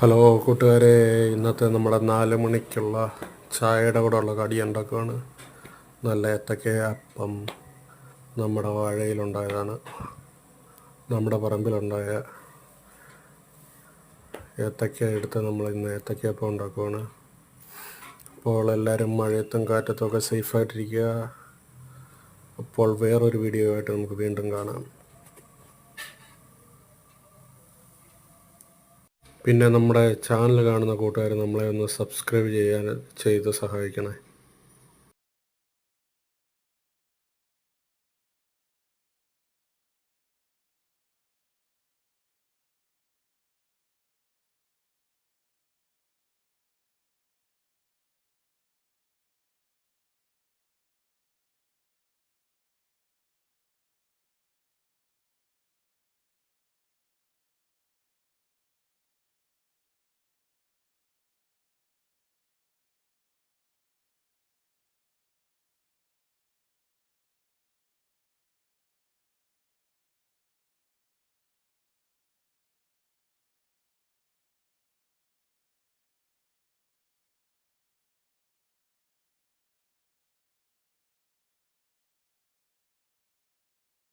Hello കൂട്ടുകാരെ, ഇന്നത്തെ നമ്മുടെ 4 മണിക്കുള്ള ചായയുടെ കൂടെ ഉള്ള കടി ഉണ്ടാക്കുകയാണ്. നല്ല ഏത്തക്ക അപ്പം നമ്മുടെ വാഴയിലുണ്ടായതാണ്, നമ്മുടെ പറമ്പിലുണ്ടായ ഏത്തക്ക എടുത്ത് നമ്മൾ ഇന്ന് ഏത്തക്കയപ്പം ഉണ്ടാക്കുകയാണ്. അപ്പോൾ എല്ലാവരും മഴയത്തും കാറ്റത്തും ഒക്കെ സേഫായിട്ടിരിക്കുക. അപ്പോൾ വേറൊരു വീഡിയോ ആയിട്ട് നമുക്ക് വീണ്ടും കാണാം. പിന്നെ നമ്മുടെ ചാനൽ കാണുന്ന കൂട്ടുകാർ നമ്മളെ ഒന്ന് സബ്സ്ക്രൈബ് ചെയ്ത് സഹായിക്കണേ.